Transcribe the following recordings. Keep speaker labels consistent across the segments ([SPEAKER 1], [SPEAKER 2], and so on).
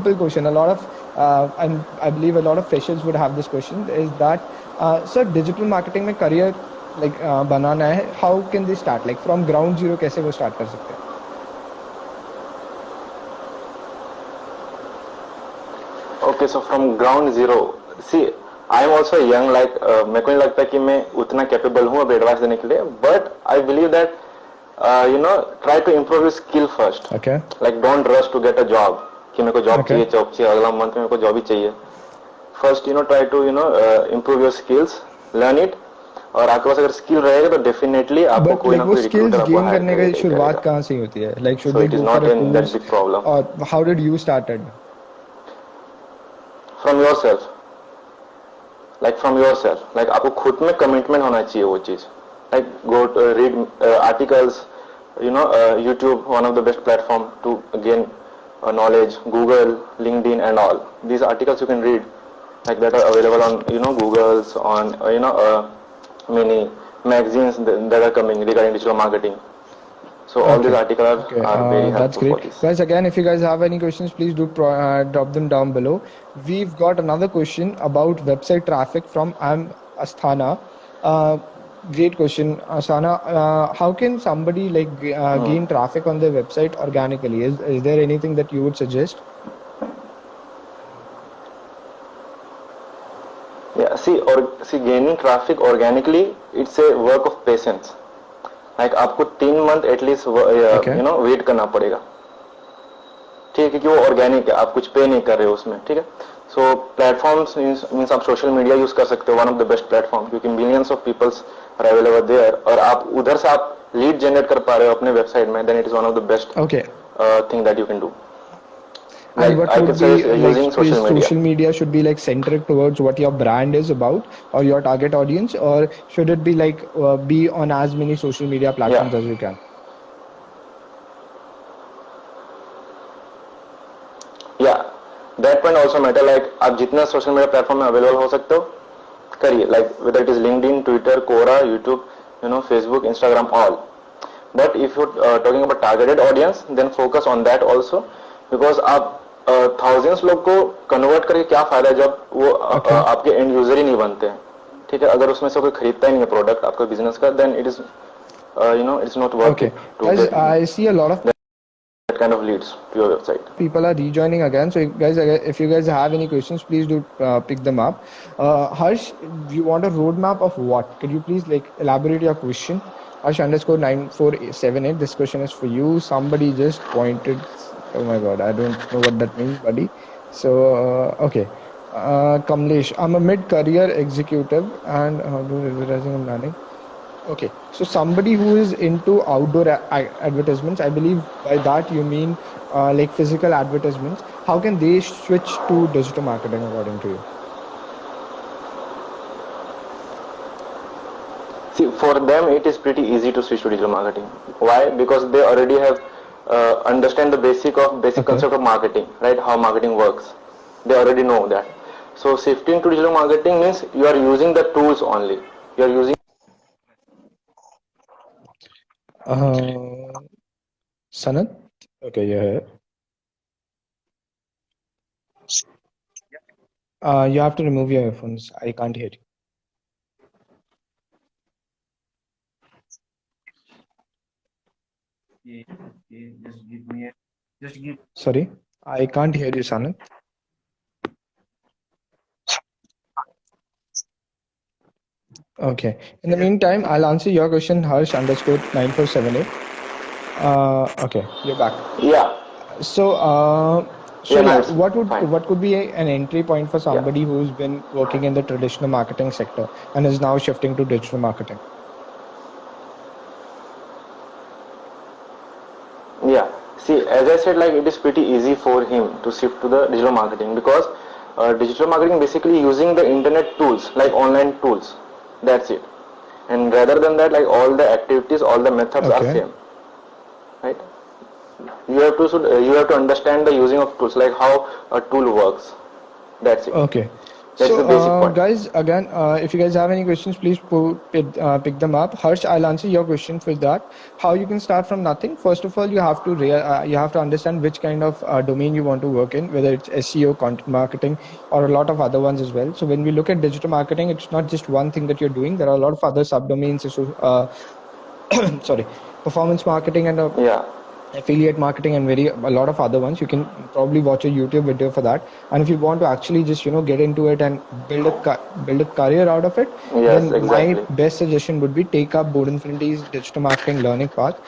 [SPEAKER 1] simple question. A lot of, and I believe a lot of freshers would have this question, is that, sir, digital marketing में career like बनाना है, how can they start? Like from ground zero कैसे वो start कर सकते हैं?
[SPEAKER 2] Okay, so from ground zero, see, I am also young. Like मेरे को नहीं लगता कि मैं उतना capable हूँ अब एडवाइस देने के लिए. But I believe that try to improve your skill first.
[SPEAKER 1] Okay.
[SPEAKER 2] Like don't rush to get a job. कि मेरे को जॉब चाहिए, जॉब चाहिए, अगला मंथ में मेरे को जॉब ही चाहिए. First try to improve your skills, learn it. और आपके पास अगर स्किल रहेगा तो डेफिनेटली आपको कोई ना कोई रिक्रूटर आपको हायर करेगा.
[SPEAKER 1] गेन करने की शुरुआत कहाँ से होती है? Like should
[SPEAKER 2] so it is not that big problem.
[SPEAKER 1] Or how did you started?
[SPEAKER 2] From yourself. Like from yourself. Like आपको खुद में कमिटमेंट होना चाहिए वो चीज. Like go to read articles. YouTube, one of the best platform to gain knowledge. Google, LinkedIn, and all these articles you can read. Like that are available on Google's, on many magazines that are coming regarding digital marketing. So all these articles are very helpful.
[SPEAKER 1] That's great. Guys, again, if you guys have any questions, please do drop them down below. We've got another question about website traffic from Asthana. Great question, Asana. How can somebody like gain traffic on their website organically? Is there anything that you would suggest?
[SPEAKER 2] Yeah, see, gaining traffic organically, it's a work of patience. Like आपको 3 month at least wait करना पड़ेगा. ठीक है, क्योंकि वो organic है, आप कुछ पे नहीं कर रहे हो उसमें. ठीक है, सो प्लेटफॉर्म्स मीन्स आप सोशल मीडिया यूज कर सकते हो, one of the best platform, क्योंकि millions of peoples are available there, और आप उधर से आप लीड जनरेट कर पा रहे हो अपने वेबसाइट में, then it is one of the best thing that you can do.
[SPEAKER 1] And what would be like social media should be like centered towards what your brand is about or your target audience, or should it be like be on as many social media platforms as you can?
[SPEAKER 2] Yeah, that point also matter. Like आप जितना social media platform में available हो सकते हो करिए, like whether it is LinkedIn, Twitter, Quora, YouTube, Facebook, Instagram, all. But if you're talking about targeted audience, then focus on that also, because आप thousands लोग को कन्वर्ट करके क्या फायदा जब वो आपके एंड यूजर ही नहीं बनते हैं. ठीक है, अगर उसमें से कोई खरीदता ही नहीं है प्रोडक्ट आपका बिजनेस का, then it is it's not worth it.
[SPEAKER 1] Guys, I see a lot of
[SPEAKER 2] that kind of leads to your website.
[SPEAKER 1] People are rejoining again, so guys, if you guys have any questions, please do pick them up. Harsh, you want a roadmap of what? Could you please like elaborate your question? Harsh _9478. This question is for you. Somebody just pointed. Oh my god, I don't know what that means, buddy. So okay, Kamlesh, I'm a mid-career executive and doing advertising and planning. Okay, so somebody who is into outdoor advertisements, I believe by that you mean like physical advertisements. How can they switch to digital marketing according to you?
[SPEAKER 2] See, for them it is pretty easy to switch to digital marketing. Why? Because they already have understand the basic concept of marketing, right? How marketing works. They already know that. So shifting to digital marketing means you are using the tools only. You are using.
[SPEAKER 1] Sanat? Okay, yeah. You have to remove your earphones. I can't hear you. Sorry, I can't hear you, Sanat. Okay. In the meantime, I'll answer your question, Harsh _9478. Okay, you're back.
[SPEAKER 2] Yeah.
[SPEAKER 1] So, what could be an entry point for somebody who's been working in the traditional marketing sector and is now shifting to digital marketing?
[SPEAKER 2] Yeah. See, as I said, like it is pretty easy for him to shift to the digital marketing, because digital marketing basically using the internet tools, like online tools. That's it. And rather than that, like all the activities, all the methods are same. Right? You have to understand the using of tools, like how a tool works. That's it.
[SPEAKER 1] Okay.
[SPEAKER 2] That's
[SPEAKER 1] So,
[SPEAKER 2] the basic point.
[SPEAKER 1] guys, again, if you guys have any questions, please pick them up. Harsh, I'll answer your question for that. How you can start from nothing? First of all, you have to understand which kind of domain you want to work in, whether it's SEO, content marketing, or a lot of other ones as well. So, when we look at digital marketing, it's not just one thing that you're doing. There are a lot of other subdomains. Sorry, performance marketing and
[SPEAKER 2] Yeah.
[SPEAKER 1] affiliate marketing and a lot of other ones. You can probably watch a YouTube video for that. And if you want to actually just get into it and build a career out of it,
[SPEAKER 2] Yes,
[SPEAKER 1] then my
[SPEAKER 2] exactly.
[SPEAKER 1] best suggestion would be take up Board Infinity's digital marketing learning path.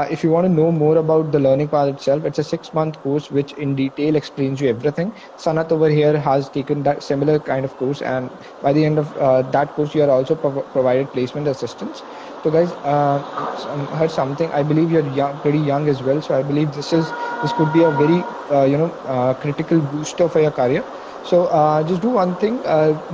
[SPEAKER 1] If you want to know more about the learning path itself, it's a 6-month course which in detail explains you everything. Sanat over here has taken that similar kind of course, and by the end of that course you are also provided placement assistance. So guys, heard something. I believe you're young, pretty young as well. So I believe this could be a very critical booster for your career. So just do one thing.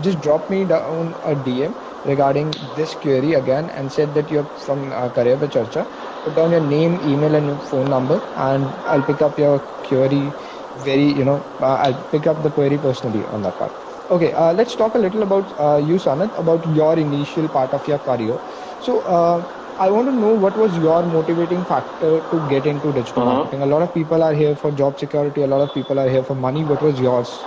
[SPEAKER 1] Just drop me down a DM regarding this query again, and said that you're from Career Pe Charcha. Put down your name, email, and your phone number, and I'll pick up your query. I'll pick up the query personally on that part. Okay, let's talk a little about you, Sanat, about your initial part of your career. So, I want to know what was your motivating factor to get into digital
[SPEAKER 2] Mm-hmm.
[SPEAKER 1] marketing. A lot of people are here for job security, a lot of people are here for money. What was yours?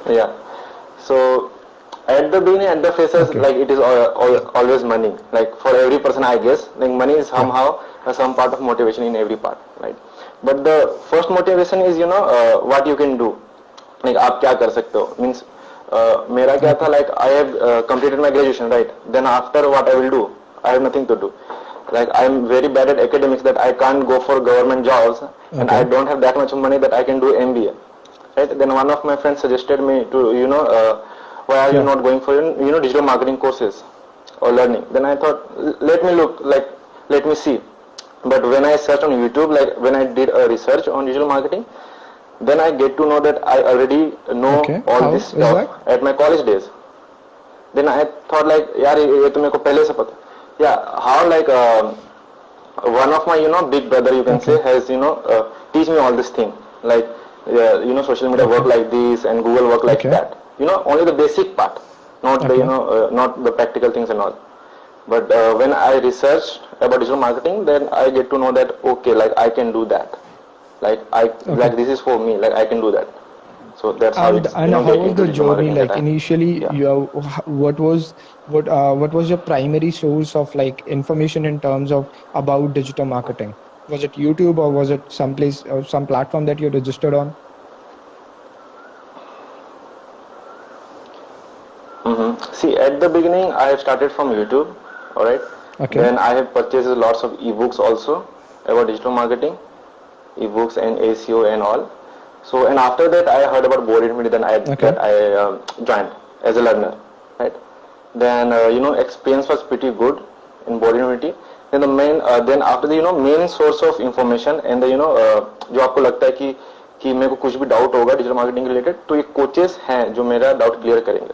[SPEAKER 2] Yeah. So at the beginning, at the phases,
[SPEAKER 1] Okay.
[SPEAKER 2] like it is
[SPEAKER 1] Yeah.
[SPEAKER 2] always money. Like for every person, I guess, like money is
[SPEAKER 1] Yeah.
[SPEAKER 2] somehow some part of motivation in every part, right? But the first motivation is what you can do. Like आप क्या कर सकते हो means मेरा क्या था
[SPEAKER 1] Okay.
[SPEAKER 2] like I have completed my graduation, right? Then after what I will do, I have nothing to do. Like I'm very bad at academics that I can't go for government jobs, and I
[SPEAKER 1] Okay.
[SPEAKER 2] don't have that much money that I can do MBA, right? Then one of my friends suggested me to why are you
[SPEAKER 1] Yeah.
[SPEAKER 2] not going for digital marketing courses or learning? Then I thought, let me look, like let me see. But when I searched on YouTube, like when I did a research on digital marketing, then I get to know that I already know
[SPEAKER 1] Okay.
[SPEAKER 2] all
[SPEAKER 1] How
[SPEAKER 2] this
[SPEAKER 1] is
[SPEAKER 2] stuff
[SPEAKER 1] that?
[SPEAKER 2] at my college days. Then I thought like यार ये तो मेरे को पहले से पता. Yeah, how like one of my big brother you can say
[SPEAKER 1] Okay.
[SPEAKER 2] has teach me all this thing, like social media work
[SPEAKER 1] Okay.
[SPEAKER 2] like this and Google work like
[SPEAKER 1] Okay.
[SPEAKER 2] that, only the basic part, not the
[SPEAKER 1] Okay.
[SPEAKER 2] not the practical things and all. But when I researched about digital marketing, then I get to know that okay, like I can do that, like I
[SPEAKER 1] Okay.
[SPEAKER 2] like this is for me, like I can do that. So that's how
[SPEAKER 1] And
[SPEAKER 2] it's
[SPEAKER 1] how
[SPEAKER 2] get
[SPEAKER 1] was
[SPEAKER 2] into
[SPEAKER 1] the
[SPEAKER 2] digital
[SPEAKER 1] journey
[SPEAKER 2] marketing that
[SPEAKER 1] like
[SPEAKER 2] I.
[SPEAKER 1] initially?
[SPEAKER 2] Yeah.
[SPEAKER 1] What was your primary source of like information in terms of about digital marketing? Was it YouTube or was it someplace or some platform that you registered on?
[SPEAKER 2] See, at the beginning, I have started from YouTube, alright.
[SPEAKER 1] Okay.
[SPEAKER 2] Then I have purchased lots of ebooks also about digital marketing, ebooks and SEO and all. So, and after that, I heard about board Infinity. Then
[SPEAKER 1] Okay.
[SPEAKER 2] I joined as a learner, right? Then experience was pretty good in board Infinity. Then the main, then after the main source of information and the जो आपको लगता है कि मेरे को कुछ भी doubt होगा डिजिटल मार्केटिंग रिलेटेड तो ये कोचेस हैं जो मेरा डाउट क्लियर करेंगे.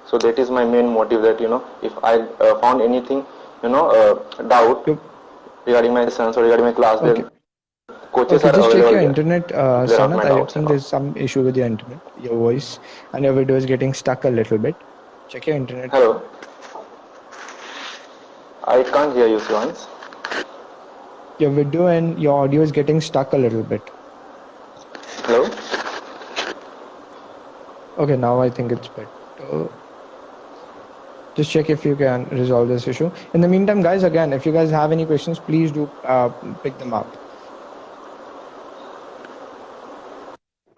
[SPEAKER 2] So that is my main motive, that if I found anything doubt
[SPEAKER 1] Yep.
[SPEAKER 2] regarding my lessons or regarding my class, then
[SPEAKER 1] Okay.
[SPEAKER 2] coaches
[SPEAKER 1] Okay.
[SPEAKER 2] are
[SPEAKER 1] Just check
[SPEAKER 2] available
[SPEAKER 1] your
[SPEAKER 2] there
[SPEAKER 1] internet,
[SPEAKER 2] to clear out
[SPEAKER 1] Sanat.
[SPEAKER 2] my
[SPEAKER 1] I
[SPEAKER 2] doubts and
[SPEAKER 1] think
[SPEAKER 2] all.
[SPEAKER 1] there's some issue with your internet, your voice, and your video is getting stuck a little bit. Check your internet.
[SPEAKER 2] Hello, I can't hear you, Swans.
[SPEAKER 1] Your video and your audio is getting stuck a little bit.
[SPEAKER 2] Hello.
[SPEAKER 1] Okay. Now I think it's better. Just check if you can resolve this issue. In the meantime, guys, again, if you guys have any questions, please do pick them up.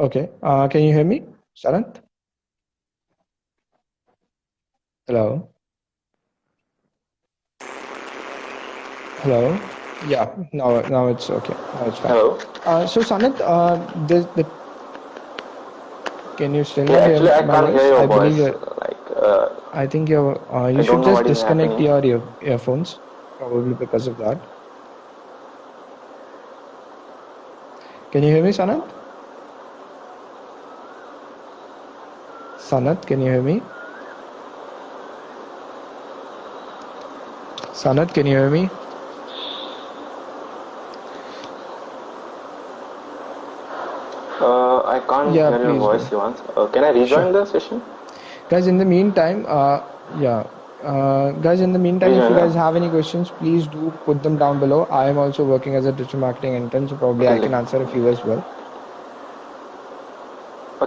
[SPEAKER 1] Okay. Can you hear me, Sarant? Hello. Hello. Yeah. Now it's okay. Now it's fine.
[SPEAKER 2] Hello.
[SPEAKER 1] So Sanat, can you still
[SPEAKER 2] Yeah,
[SPEAKER 1] not hear
[SPEAKER 2] actually, I
[SPEAKER 1] my
[SPEAKER 2] can't hear
[SPEAKER 1] voice?
[SPEAKER 2] your
[SPEAKER 1] I believe
[SPEAKER 2] voice.
[SPEAKER 1] you're.
[SPEAKER 2] Like,
[SPEAKER 1] I think you
[SPEAKER 2] I
[SPEAKER 1] should
[SPEAKER 2] don't know
[SPEAKER 1] just
[SPEAKER 2] what is
[SPEAKER 1] disconnect
[SPEAKER 2] happening.
[SPEAKER 1] your earphones. Probably because of that. Can you hear me, Sanat? Sanat, can you hear me? Sanat, can you hear me?
[SPEAKER 2] I can't
[SPEAKER 1] Yeah,
[SPEAKER 2] hear your
[SPEAKER 1] please
[SPEAKER 2] voice,
[SPEAKER 1] do.
[SPEAKER 2] Ivans. Can I
[SPEAKER 1] Sure.
[SPEAKER 2] rejoin the session?
[SPEAKER 1] Guys, in the meantime, yeah. Guys, in the meantime, if you
[SPEAKER 2] Rejoin,
[SPEAKER 1] guys
[SPEAKER 2] yeah?
[SPEAKER 1] have any questions, please do put them down below. I am also working as a digital marketing intern, so probably
[SPEAKER 2] Okay,
[SPEAKER 1] I can answer a few as well.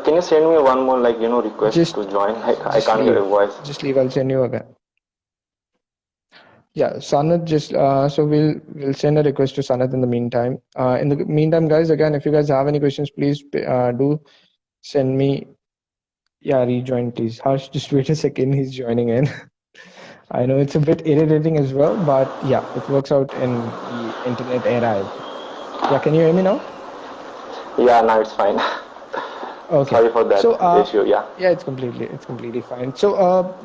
[SPEAKER 2] can you send me one more, like, request to
[SPEAKER 1] Just,
[SPEAKER 2] join? Like, I
[SPEAKER 1] just
[SPEAKER 2] can't hear
[SPEAKER 1] leave.
[SPEAKER 2] your voice.
[SPEAKER 1] Just leave. I'll send you again. Yeah, Sanat, just so we'll send a request to Sanat in the meantime. In the meantime, guys, again, if you guys have any questions, please do send me. Yeah, rejoin, please. Harsh, just wait a second. He's joining in. I know it's a bit irritating as well, but yeah, it works out in the internet era as well. Yeah, can you hear me now?
[SPEAKER 2] Yeah, now it's fine.
[SPEAKER 1] Okay.
[SPEAKER 2] Sorry for that
[SPEAKER 1] So,
[SPEAKER 2] issue. Yeah.
[SPEAKER 1] yeah, it's completely fine. So,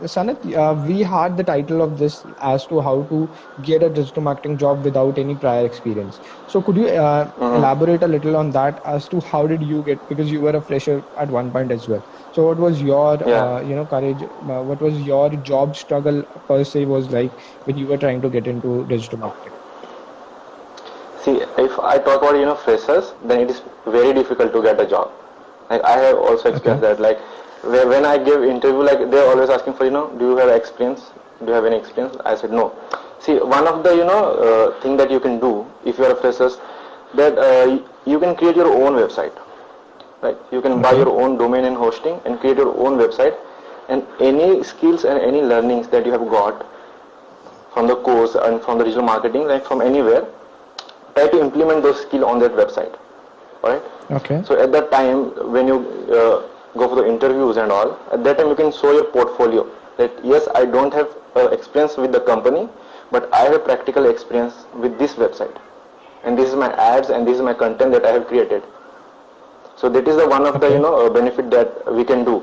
[SPEAKER 1] Sanat, we had the title of this as to how to get a digital marketing job without any prior experience. So, could you
[SPEAKER 2] Mm-hmm.
[SPEAKER 1] elaborate a little on that as to how did you get, because you were a fresher at one point as well. So, what was your,
[SPEAKER 2] Yeah.
[SPEAKER 1] courage? What was your job struggle per se was like when you were trying to get into digital marketing?
[SPEAKER 2] See, if I talk about freshers, then it is very difficult to get a job. Like I have also
[SPEAKER 1] Okay.
[SPEAKER 2] experienced that. Like when I give interview, like they're always asking for do you have experience? Do you have any experience? I said no. See, one of the thing that you can do if you are a freshers, that you can create your own website. Right? You can buy
[SPEAKER 1] Okay.
[SPEAKER 2] your own domain and hosting and create your own website, and any skills and any learnings that you have got from the course and from the digital marketing, like from anywhere, try to implement those skills on that website. Alright?
[SPEAKER 1] Okay.
[SPEAKER 2] So at that time, when you go for the interviews and all, at that time you can show your portfolio that yes, I don't have experience with the company, but I have practical experience with this website, and this is my ads and this is my content that I have created. So that is the one of the
[SPEAKER 1] Okay.
[SPEAKER 2] benefit that we can do,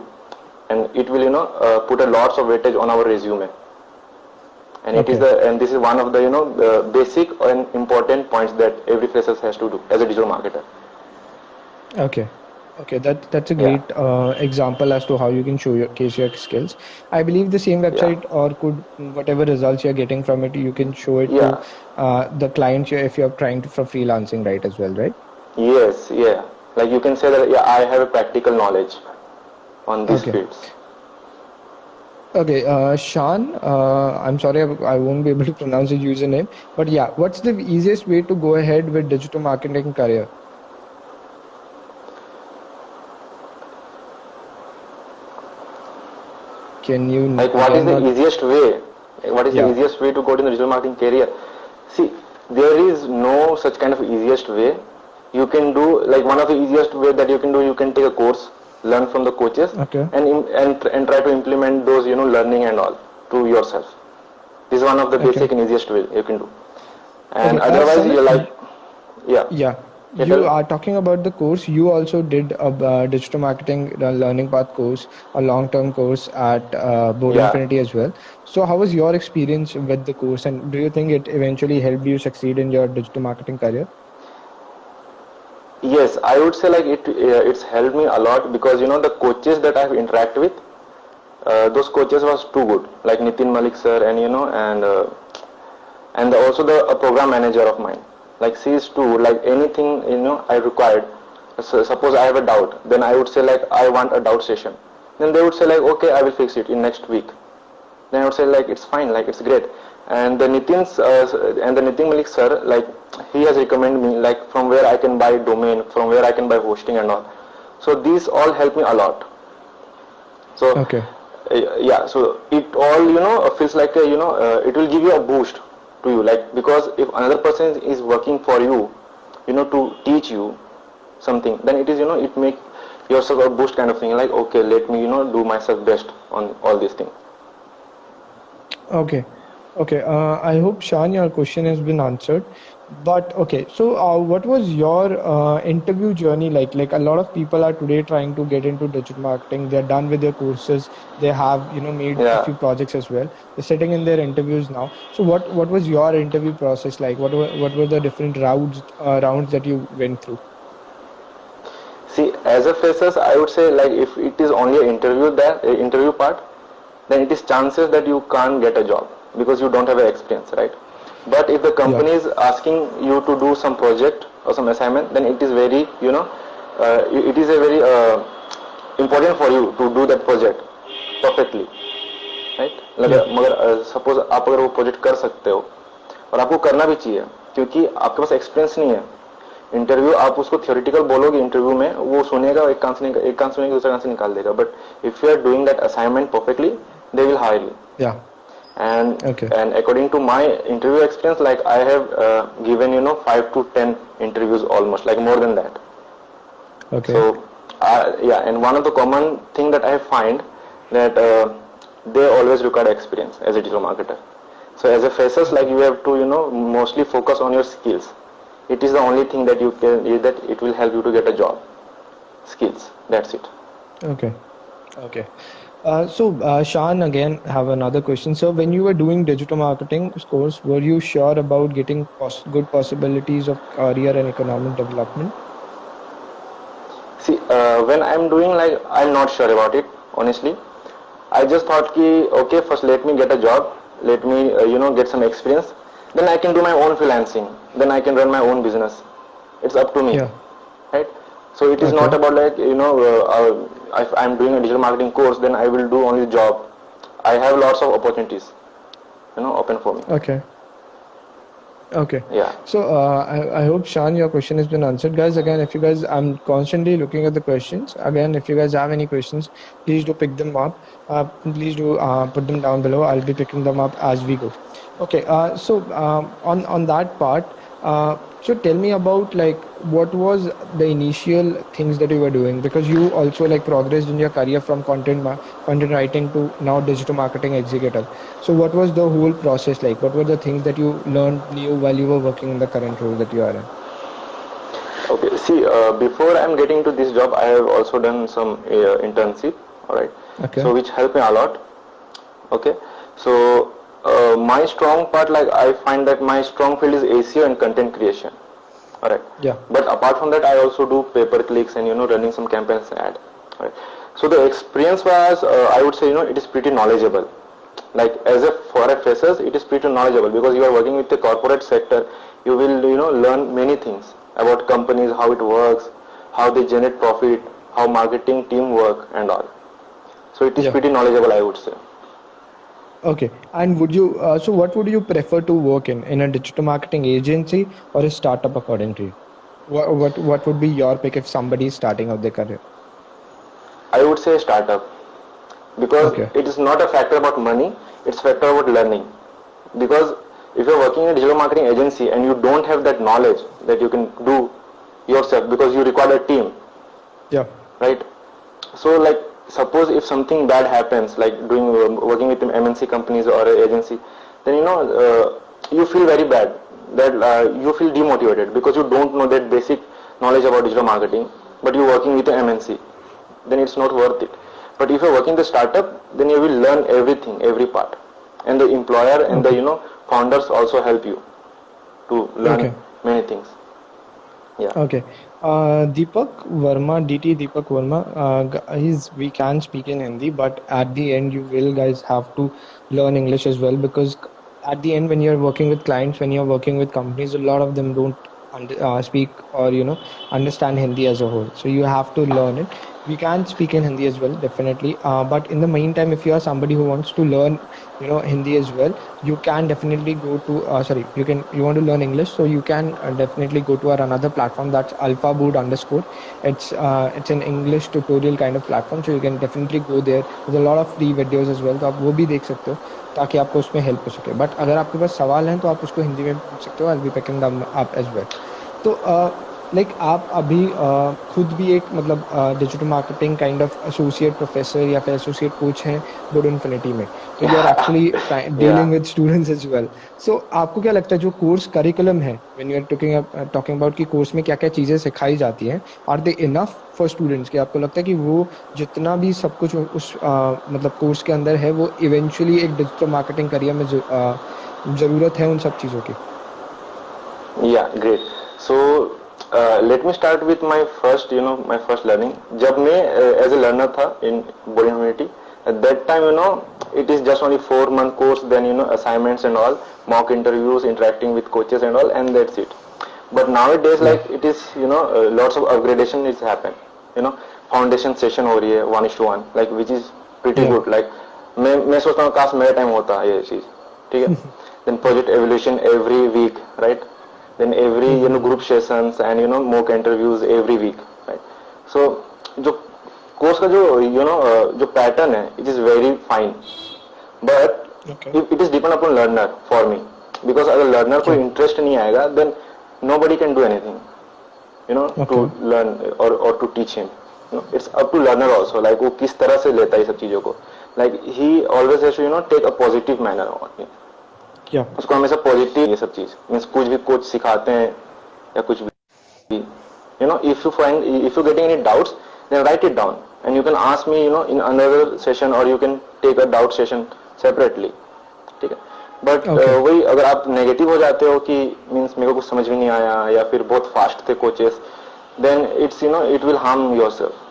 [SPEAKER 2] and it will put a lots of weightage on our resume. And it is
[SPEAKER 1] Okay.
[SPEAKER 2] the and this is one of the basic and important points that every fresher has to do as a digital marketer.
[SPEAKER 1] Okay. Okay, that's a
[SPEAKER 2] Yeah,
[SPEAKER 1] great example as to how you can showcase your skills. I believe the same
[SPEAKER 2] yeah,
[SPEAKER 1] website or could whatever results you're getting from it, you can show it to
[SPEAKER 2] yeah.
[SPEAKER 1] the client if you're trying to for freelancing, right? As well, right?
[SPEAKER 2] Yes, yeah. Like you can say that yeah, I have a practical knowledge on these
[SPEAKER 1] Okay.
[SPEAKER 2] fields.
[SPEAKER 1] Okay, Shan, I'm sorry I won't be able to pronounce your username, but yeah, what's the easiest way to go ahead with digital marketing career? Can you
[SPEAKER 2] Like what is
[SPEAKER 1] again
[SPEAKER 2] the
[SPEAKER 1] not?
[SPEAKER 2] easiest way? What is the
[SPEAKER 1] Yeah.
[SPEAKER 2] easiest way to go to the digital marketing career? See, there is no such kind of easiest way. You can do like one of the easiest way that you can do. You can take a course, learn from the coaches,
[SPEAKER 1] Okay.
[SPEAKER 2] and try to implement those learning and all to yourself. This is one of the
[SPEAKER 1] Okay.
[SPEAKER 2] basic and easiest way you can do. And
[SPEAKER 1] Okay.
[SPEAKER 2] otherwise,
[SPEAKER 1] Sanat,
[SPEAKER 2] you're like, yeah,
[SPEAKER 1] yeah,
[SPEAKER 2] you
[SPEAKER 1] you
[SPEAKER 2] tell.
[SPEAKER 1] are talking about the course. You also did a digital marketing learning path course, a long-term course at Board
[SPEAKER 2] Yeah.
[SPEAKER 1] Infinity as well. So, how was your experience with the course, and do you think it eventually helped you succeed in your digital marketing career?
[SPEAKER 2] Yes, I would say like it's helped me a lot because the coaches that I've interacted with, those coaches was too good, like Nitin Malik sir, and also the program manager of mine. Like she is too, like anything I required. So suppose I have a doubt, then I would say like I want a doubt session. Then they would say like okay, I will fix it in next week. Then I would say like it's fine, like it's great. And the Nitin Malik sir, like he has recommended me like from where I can buy domain, from where I can buy hosting and all. So these all help me a lot. So
[SPEAKER 1] Okay.
[SPEAKER 2] yeah, so it all feels like it will give you a boost to you, like because if another person is working for you, to teach you something, then it is it make yourself a boost kind of thing. Like okay, let me do myself best on all these things.
[SPEAKER 1] Okay. Okay. I hope Shan, your question has been answered. But okay, so what was your interview journey like? Like a lot of people are today trying to get into digital marketing. They're done with their courses. They have, made a
[SPEAKER 2] Yeah.
[SPEAKER 1] few projects as well. They're sitting in their interviews now. So what was your interview process like? What were the different rounds that you went through?
[SPEAKER 2] See, as a freshers, I would say like if it is only an interview part, then it is chances that you can't get a job because you don't have an experience, right? But if the
[SPEAKER 1] Yeah.
[SPEAKER 2] company is asking you to do some project or some assignment, then it is very it is a very important for you to do that project perfectly, right?
[SPEAKER 1] Yeah.
[SPEAKER 2] मगर suppose आप अगर वो project कर सकते हो और आपको करना भी चाहिए, क्योंकि आपके पास एक्सपीरियंस नहीं है. इंटरव्यू आप उसको थियोरिटिकल बोलोगे इंटरव्यू में, वो सुनेगा, एक कान सुनेगा, एक कान सुनेगा, दूसरा कान से निकाल देगा. But if you are doing that assignment perfectly, they will hire you.
[SPEAKER 1] Yeah. Okay.
[SPEAKER 2] And according to my interview experience, like I have given 5 to 10 interviews, almost like more than that.
[SPEAKER 1] Okay.
[SPEAKER 2] So yeah, and one of the common thing that I find that they always require experience as a digital marketer. So as a freshers, like you have to mostly focus on your skills. It is the only thing that you can, that it will help you to get a job. Skills, that's it.
[SPEAKER 1] Okay. Okay. So Shan, again have another question. So when you were doing digital marketing course, were you sure about getting good possibilities of career and economic development?
[SPEAKER 2] See, when I'm doing, like, I'm not sure about it, honestly. I just thought ki, okay, first let me get a job, let me get some experience, then I can do my own freelancing, then I can run my own business. It's up to me,
[SPEAKER 1] Yeah.
[SPEAKER 2] right? So it is
[SPEAKER 1] Okay.
[SPEAKER 2] not about like if I'm doing a digital marketing course, then I will do only job. I have lots of opportunities, open for me.
[SPEAKER 1] Okay. Okay.
[SPEAKER 2] Yeah.
[SPEAKER 1] So I hope Shan, your question has been answered, guys. Again, if you guys, I'm constantly looking at the questions. Again, if you guys have any questions, please do pick them up. Please do put them down below. I'll be picking them up as we go. Okay. So on that part, so tell me about like what was the initial things that you were doing, because you also like progressed in your career from content writing to now digital marketing executive. So what was the whole process like? What were the things that you learned new while you were working in the current role that you are in?
[SPEAKER 2] Okay. See, before I'm getting to this job, I have also done some internship. All right.
[SPEAKER 1] Okay.
[SPEAKER 2] So which helped me a lot. Okay. So my strong part, like I find that my strong field is SEO and content creation. All right.
[SPEAKER 1] Yeah.
[SPEAKER 2] But apart from that, I also do pay per clicks and running some campaigns and ad. All right. So the experience was, I would say, it is pretty knowledgeable. Like as a for a freshers, it is pretty knowledgeable because you are working with the corporate sector. You will learn many things about companies, how it works, how they generate profit, how marketing team work and all. So it is
[SPEAKER 1] Yeah.
[SPEAKER 2] pretty knowledgeable, I would say.
[SPEAKER 1] Okay. And would you, so what would you prefer to work in a digital marketing agency or a startup according to you? What would be your pick if somebody is starting out their career?
[SPEAKER 2] I would say startup, because
[SPEAKER 1] Okay.
[SPEAKER 2] it is not a factor about money, it's factor about learning. Because if you're working in a digital marketing agency and you don't have that knowledge that you can do yourself, because you require a team,
[SPEAKER 1] Yeah.
[SPEAKER 2] right? So like suppose if something bad happens, like doing working with MNC companies or an agency, then you feel very bad, that you feel demotivated because you don't know that basic knowledge about digital marketing, but you're working with an MNC, then it's not worth it. But if you're working the startup, then you will learn everything, every part, and the employer and the
[SPEAKER 1] Okay.
[SPEAKER 2] founders also help you to learn
[SPEAKER 1] Okay.
[SPEAKER 2] many things. Yeah.
[SPEAKER 1] Okay. Deepak Verma, DT Deepak Verma, guys, we can speak in Hindi, but at the end, you will guys have to learn English as well, because at the end, when you're working with clients, when you're working with companies, a lot of them don't speak or understand Hindi as a whole. So you have to learn it. We can speak in Hindi as well, definitely. But in the meantime, if you are somebody who wants to learn, Hindi as well, you can definitely go to. Sorry, you want to learn English, so you can definitely go to our another platform, that's alphaboot underscore. It's an English tutorial kind of platform, so you can definitely go there. There's a lot of free videos as well, तो आप वो भी देख सकते हो ताकि आपको उसमें हेल्प हो सके. बट अगर आपके पास सवाल हैं तो आप उसको हिंदी में पूछ सकते हो. I will be picking them up as well. तो लाइक आप अभी खुद भी एक मतलब digital marketing kind of associate professor या फिर एसोसिएट कोच हैं गुड इन्फिनिटी में, तो you are actually
[SPEAKER 2] Yeah.
[SPEAKER 1] Dealing with students as well. So आपको क्या लगता है जो कोर्स करिकुलम है, when you are talking about कि कोर्स में क्या क्या चीज़ें सिखाई जाती हैं, are they enough for students? कि आपको लगता है कि वो जितना भी सब कुछ उस मतलब कोर्स के अंदर है वो इवेंचुअली एक डिजिटल मार्केटिंग करियर में ज़रूरत है उन सब चीज़ों की?
[SPEAKER 2] Yeah, great. So let me start with my first, my first learning. जब मैं as a learner था in body immunity, at that time, it is just only 4-month course, then assignments and all, mock interviews, interacting with coaches and all, and that's it. But nowadays
[SPEAKER 1] Yeah.
[SPEAKER 2] like it is lots of upgradation is happen, foundation session हो रही है 1:1 like which is pretty
[SPEAKER 1] Yeah.
[SPEAKER 2] Good like मैं सोचता हूँ काश मेरा time होता ये चीज, ठीक है. Then project evolution every week, right. Then every group sessions and mock interviews every week, right. So जो कोर्स का जो जो पैटर्न है it is very fine,
[SPEAKER 1] Okay.
[SPEAKER 2] But it is depend upon learner for me. Because अगर learner को
[SPEAKER 1] Yeah.
[SPEAKER 2] Interest नहीं आएगा then nobody can do anything, to
[SPEAKER 1] Okay.
[SPEAKER 2] learn or to teach him. It's up to learner also, like वो किस तरह से लेता है सब चीजों को. Like he always has to take a positive manner on it.
[SPEAKER 1] Yeah.
[SPEAKER 2] उसको हमेशा पॉजिटिव ये सब चीज मीन्स कुछ भी कोच सिखाते हैं या कुछ भी, if you getting any doubts then write it down and you can ask me in another session or you can take a doubt session separately, ठीक है. But
[SPEAKER 1] Okay.
[SPEAKER 2] वही अगर आप नेगेटिव हो जाते हो कि मीन्स मेरे को कुछ समझ में नहीं आया या फिर बहुत फास्ट थे coaches, then it's it will harm yourself.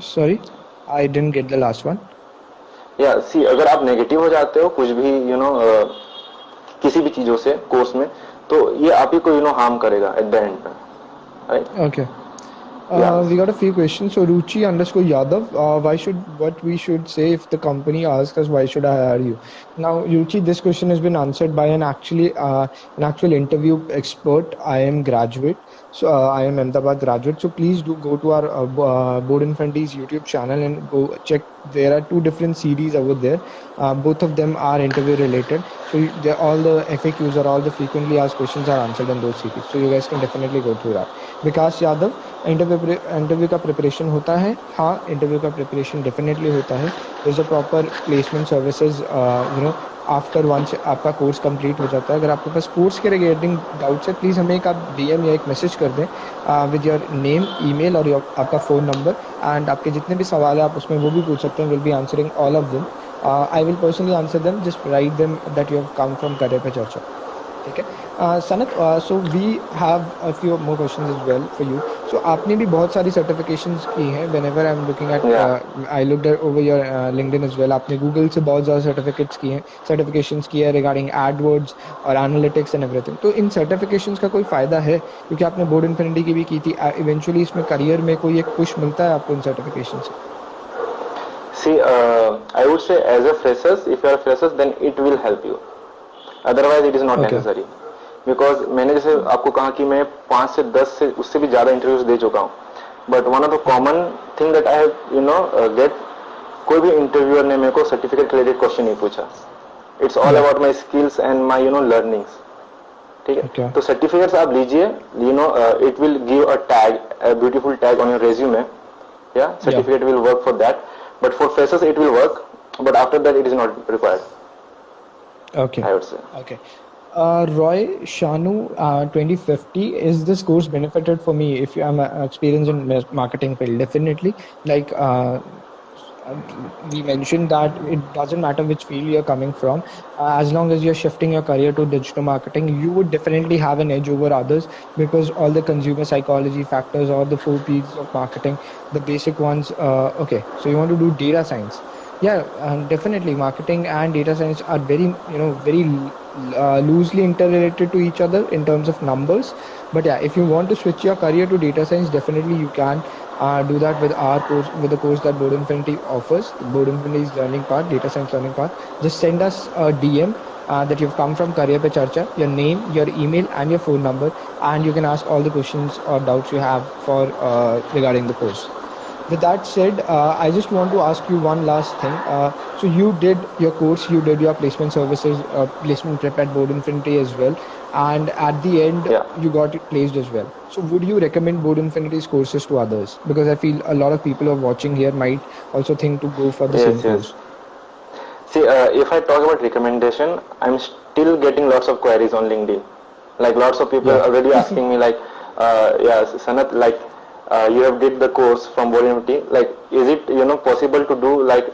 [SPEAKER 1] Sorry, I didn't get the last one.
[SPEAKER 2] या सी अगर आप नेगेटिव हो जाते हो कुछ भी किसी भी चीजों से कोर्स में, तो ये आप ही को हार्म करेगा एट द एंड में, राइट.
[SPEAKER 1] Okay.
[SPEAKER 2] या
[SPEAKER 1] We got a few questions. So Ruchi underscore Yadav, what we should say if the company asks us why should I hire you? Now Ruchi, this question has been answered by an actual interview expert. I am graduate, so I am Ahmedabad graduate. So please do go to our Board Infanti's YouTube channel and go check. There are two different series over there. Both of them are interview related. So all the FAQs or all the frequently asked questions are answered in those series. So you guys can definitely go through that. Vikas Yadav, interview का preparation होता है. हाँ, interview का preparation definitely होता है. There is a proper placement services after once आपका course complete हो जाता है. अगर आपके पास कोर्स के रिगार्डिंग डाउट्स है, प्लीज़ हमें एक आप DM या एक मैसेज कर दें विद योर नेम, ईमेल और आपका फ़ोन नंबर, एंड आपके जितने भी सवाल है आप उसमें वो भी पूछ सकते हैं. Will be answering all of them. I will personally answer them. Just write them that you have come from career पे चर्चा. ठीक है. Sanat, so we have a few more questions as well for you. So आपने भी बहुत सारी certifications की हैं. Whenever I am looking at,
[SPEAKER 2] या
[SPEAKER 1] I looked over your LinkedIn as well. आपने गूगल से बहुत ज़्यादा सर्टिफिकेशंस की है रिगार्डिंग एडवर्ड्स और एनालिटिक्स एंड एवरीथिंग. तो इन सर्टिफिकेशंस का कोई फ़ायदा है? क्योंकि आपने बोर्ड इन्फिनिटी की भी की थी. इवेंचुअली इसमें करियर में कोई एक पुश मिलता है आपको इन सर्टिफिकेशन से?
[SPEAKER 2] See I would say as a freshers, if you are freshers then it will help you, otherwise it is not necessary. Because मैंने जैसे आपको कहा कि मैं 5 से 10 से उससे भी ज्यादा इंटरव्यूज दे चुका हूँ. But one of the common thing that I have get, कोई भी इंटरव्यूअर ने मेरे को सर्टिफिकेट रिलेटेड क्वेश्चन नहीं पूछा. It's all about my skills and my learnings, ठीक है. तो सर्टिफिकेट्स आप लीजिए, it will give a tag, a beautiful tag on your resume. या certificate will work for that, but for freshers it will work, but after that it is not required.
[SPEAKER 1] Okay.
[SPEAKER 2] I would say.
[SPEAKER 1] Okay. Roy Shanu, 2050. Is this course benefited for me if I'm experienced in marketing field? Definitely. Like we mentioned that it doesn't matter which field you're coming from. As long as you're shifting your career to digital marketing, you would definitely have an edge over others, because all the consumer psychology factors or the 4 P's of marketing, the basic ones. Okay, so you want to do data science. Yeah, definitely marketing and data science are very loosely interrelated to each other in terms of numbers. But yeah, if you want to switch your career to data science, definitely you can do that with our course, with the course that Board Infinity offers. Board Infinity's learning path, data science learning path. Just send us a DM that you've come from Career Pe Charcha, your name, your email and your phone number, and you can ask all the questions or doubts you have for regarding the course. With that said, I just want to ask you one last thing. So you did your course, you did your placement services, placement prep at Board Infinity as well, and at the end,
[SPEAKER 2] Yeah.
[SPEAKER 1] you got it placed as well. So would you recommend Board Infinity's courses to others? Because I feel a lot of people who are watching here might also think to go for the same
[SPEAKER 2] Yes, yes.
[SPEAKER 1] course.
[SPEAKER 2] See, if I talk about recommendation, I'm still getting lots of queries on LinkedIn. Like lots of people
[SPEAKER 1] Yeah.
[SPEAKER 2] already asking me like, yeah, Sanat, like you have did the course from Board University. Like, is it possible to do like,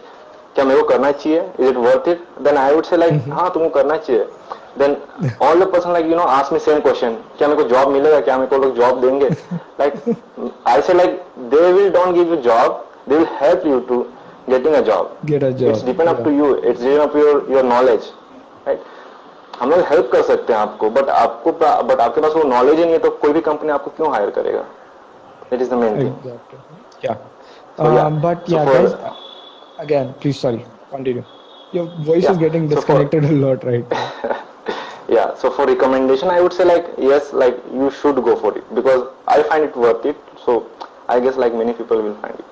[SPEAKER 2] क्या मेरे को करना चाहिए? Is it worth it? Then I would say like, हाँ तुमको करना चाहिए. Then all the person like ask me same question. क्या मेरे को job मिलेगा? क्या मेरे को लोग job देंगे? Like I say like they will don't give you job. They will help you to getting a job.
[SPEAKER 1] Get a job.
[SPEAKER 2] It's depend up
[SPEAKER 1] Yeah.
[SPEAKER 2] to you. It's depend up to your knowledge, right? हम लोग help कर सकते हैं आपको, but आपके पास वो knowledge ही नहीं है, तो कोई भी कंपनी आपको क्यों हायर करेगा? That is the main thing.
[SPEAKER 1] Exactly. Yeah.
[SPEAKER 2] So yeah,
[SPEAKER 1] But
[SPEAKER 2] so
[SPEAKER 1] yeah,
[SPEAKER 2] for
[SPEAKER 1] guys, again, please, sorry, continue. Your voice is
[SPEAKER 2] yeah,
[SPEAKER 1] getting
[SPEAKER 2] so for
[SPEAKER 1] disconnected a lot right now.
[SPEAKER 2] yeah, so for recommendation, I would say like yes, like you should go for it because I find it worth it. So I guess like many people will find it.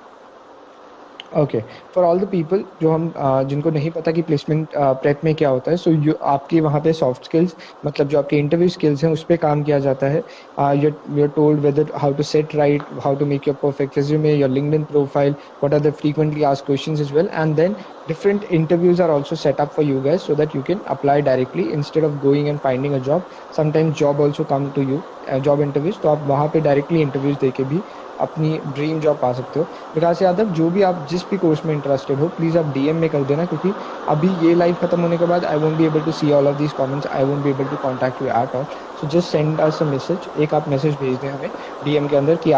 [SPEAKER 1] Okay, for all the people जो हम जिनको नहीं पता कि placement prep में क्या होता है, सो यू आपके वहाँ पे सॉफ्ट स्किल्स मतलब जो आपके इंटरव्यू स्किल्स हैं उस पर काम किया जाता है. You are told whether how to set right, how to make your perfect resume, your LinkedIn profile, what are the frequently asked questions as well, and then different interviews are also set up for you guys so that you can apply directly instead of going and finding a job. Sometimes job also come to you, job interviews, तो आप वहाँ पे directly interviews देके भी अपनी dream job पा सकते हो. विकास यादव, जो भी आप जिस भी कोर्स में इंटरेस्टेड हो प्लीज़ आप डीएम में कर देना, क्योंकि अभी ये लाइव खत्म होने के बाद I won't be able to see all of these comments, I won't be able to contact you at all. So just send us a message, एक आप मैसेज भेज दें हमें डीएम के अंदर कि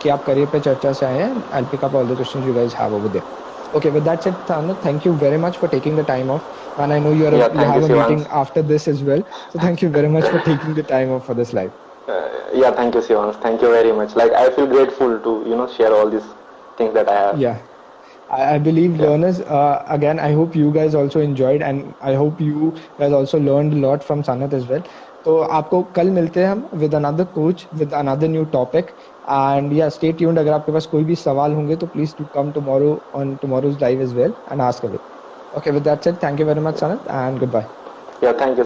[SPEAKER 1] आप करियर पे चर्चा से आए हैं. I pick up all the questions you guys have over there. Okay, with that said, Thanak, thank you very much for taking the time off. And I know
[SPEAKER 2] Yeah,
[SPEAKER 1] you
[SPEAKER 2] thank you,
[SPEAKER 1] have a meeting
[SPEAKER 2] Shivans.
[SPEAKER 1] after this as well. So thank you very much for taking the time off for this live.
[SPEAKER 2] Yeah, thank you, Shivans. Thank you very much. Like I feel grateful to share all these things that I have.
[SPEAKER 1] Yeah. I believe
[SPEAKER 2] Yeah.
[SPEAKER 1] learners, again, I hope you guys also enjoyed and I hope you guys also learned a lot from Sanat as well. तो आपको कल मिलते हैं हम with another coach, with another new topic. And yeah, stay tuned. अगर आपके पास कोई भी सवाल होंगे तो please do come tomorrow on tomorrow's live as well and ask away. Okay, with that said, thank you very much, Sanat, and goodbye.
[SPEAKER 2] Yeah, thank you.